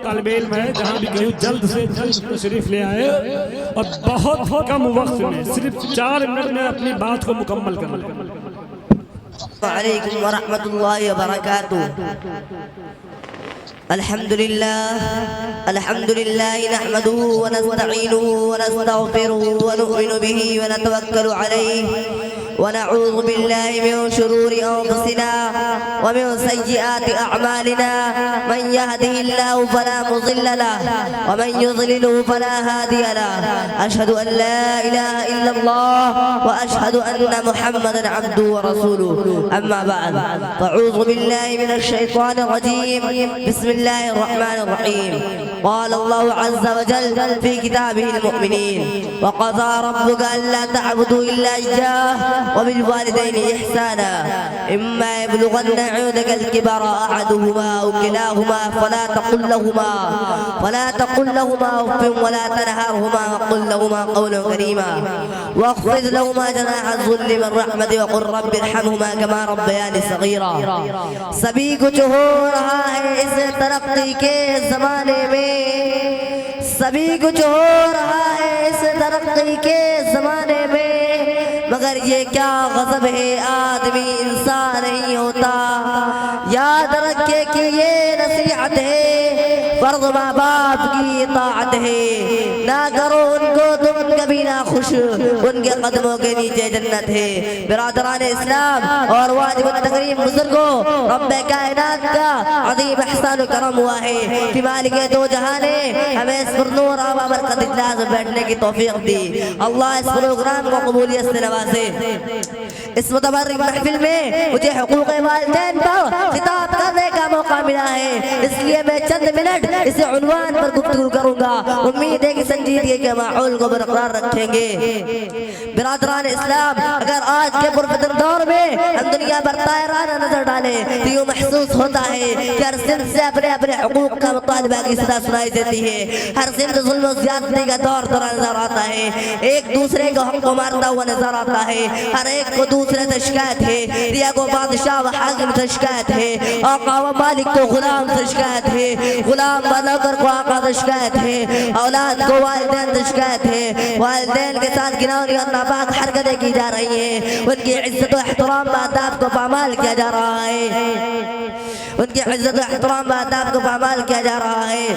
طالب علم ہے جہاں بھی کہیں جلد سے جلد تشریف لے آئے اور بہت کم وقت میں صرف 4 منٹ میں اپنی بات کو مکمل کر لیں۔ وعلیکم ورحمۃ اللہ وبرکاتہ۔ الحمد لله نحمده ونستعينه ونستغفره ونؤمن به ونتوكل عليه ونعوذ بالله من شرور أنفسنا ومن سيئات أعمالنا من يهده الله فلا مضل له ومن يضلله فلا هادي له أشهد أن لا إله إلا الله وأشهد أن محمدا عبده ورسوله أما بعد فأعوذ بالله من الشيطان الرجيم بسم الله الرحمن الرحيم قال الله عز وجل في كتابه المؤمنين وقضى ربك ألا تعبدوا إلا إياه وبالوالدين إحسانا إما يبلغن عندك الكبر أحدهما أو كلاهما فلا تقل لهما أف ولا تنهرهما وقل لهما قولا كريما واخفض لهما جناح الذل من رحمة وقل رب ارحمهما كما ربياني صغيرا۔ سبھی کچھ ہو رہا ہے اس ترقی کے زمانے میں، سبھی کچھ ہو رہا ہے اس ترقی کے زمانے میں، مگر یہ کیا غضب ہے آدمی انسان نہیں ہوتا۔ یاد رکھے کہ یہ نصیحت ہے، فرض ماں باپ کی اطاعت ہے، نہ کرو ان کو تم کبھی نہ خوش، ان کے قدموں کے نیچے جنت ہے۔ برادران اسلام اور واجب التکریم بزرگوں، رب کائنات کا عظیم احسان و کرم ہوا ہے کہ مالک دو جہاں نے ہمیں اس پرنور و برکت اجلاس میں بیٹھنے کی توفیق دی۔ اللہ اس پروگرام کو قبولیت سے نوازے۔ اس متبرک محفل میں مجھے حقوق والدین پر خطاب کرنے کا موقع ملا ہے، اس لیے میں چند منٹ اس عنوان پر گفتگو کروں گا۔ امید ہے کہ سنجیدگی کے ماحول کو برقرار رکھیں گے۔ برادران اسلام، اگر آج کے پرفتن دور میں ہم دنیا پر طائرانہ نظر ڈالیں تو یوں محسوس ہوتا ہے کہ ہر صنف سے اپنے اپنے حقوق کا مطالبہ کی صدا سنائی دیتی ہے، ہر صنف ظلم و زیادتی کا دور نظر آتا ہے، ایک دوسرے کو حق کو مارتا ہوا نظر آتا ہے، ہر ایک کو دوسرے سے شکایت ہے، ریا کو بادشاہ و حاکم سے شکایت ہے، آقا و مالک کو غلام سے شکایت ہے، غلام و نوکر کو آقا سے شکایت ہے، اولاد کو والدین سے شکایت ہے، والدین کے ساتھ گناہوں اور ناپاک حرکتیں کی جا رہی ہیں، ان کی عزت و احترام و آداب کو پامال کیا جا رہا ہے، ان کی عزت و احترام و آداب کو پامال کیا جا رہا ہے۔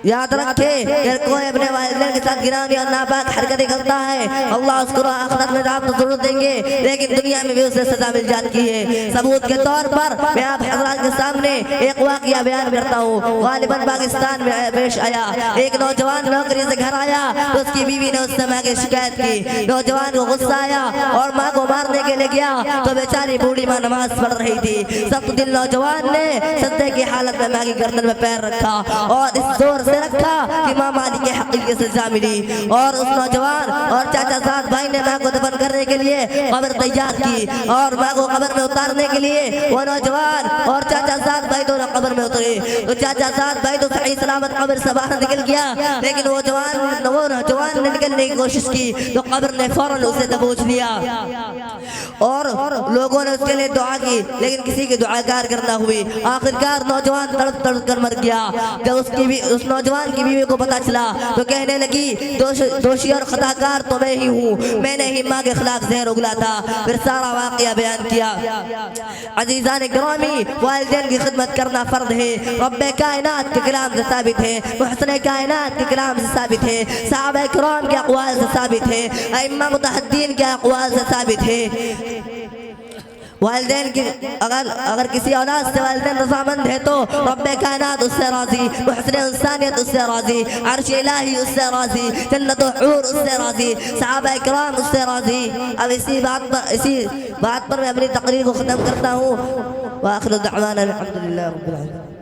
یاد رکھے کہ کوئی اپنے والدین کے ساتھ گناہوں اور ناپاک حرکتیں کرتا ہے، اللہ اس کو آخرت میں عذاب تو ضرور دیں گے، لیکن دنیا میں بھی اسے سزا مل جاتی ہے۔ ثبوت کے طور پر میں آپ حضرات کے سامنے ایک واقعہ بیان کرتا ہوں۔ غالباً پاکستان میں پیش آیا، ایک نوجوان نوکری سے گھر آیا تو اس کی بیوی نے اس سے ماں کی شکایت کی، نوجوان کو غصہ آیا اور ماں کو مارنے کے لیے گیا تو بیچاری بوڑھی ماں نماز پڑھ رہی تھی۔ سخت دل نوجوان نے سجدے کی حالت میں ماں کی گردن میں پیر رکھا اور اس زور سے رکھا کہ ماں مالک کے حقیقی سے سزا ملی، اور اس نوجوان اور چاچا زاد بھائی نے ماں کو دفن کرنے کے لیے قبر تیار کی، اور ماں کو قبر میں اتارنے کے لیے وہ نوجوان اور چاچا زاد بھائی دونوں قبر میں اترے۔ تو چاچا زاد بھائی تو صحیح سلامت قبر سے باہر نکل گیا، لیکن وہ نوجوان نے نکلنے کی کوشش کی تو قبر نے فوراً اسے دبوچ لیا، اور لوگوں نے اس کے لیے دعا کی لیکن کسی کی دعا کارگر نہ ہوئی۔ آخرکار نوجوان تڑپ تڑپ کر مر گیا۔ جب اس نوجوان کی بیوی کو پتا چلا تو کہنے لگی دوشی اور خطاکار تو میں ہی ہوں، میں نے ہی ماں کے خلاف زہر اگلا تھا۔ پھر سارا واقعہ بیان کیا۔ عزیزان گرامی، والدین کی خدمت کرنا فرض ہے، رب کائنات کے کلام سے ثابت ہے، محسن کائنات کے کلام سے ثابت ہے، صحابہ کرام کے اقوال سے ثابت ہے، ائمہ متحدین کے اقوال سے ثابت ہے۔ والدین کی اگر کسی اولاد سے والدین رضامند ہے تو رب کائنات اس سے راضی، محسن انسانیت اس سے راضی، عرش الہی اس سے راضی، جنت و حور اس سے راضی، صحابہ کرام اس سے راضی۔ اب اسی بات پر میں اپنی تقریر کو ختم کرتا ہوں۔ وآخر دعوانا الحمدللہ رب العالمین۔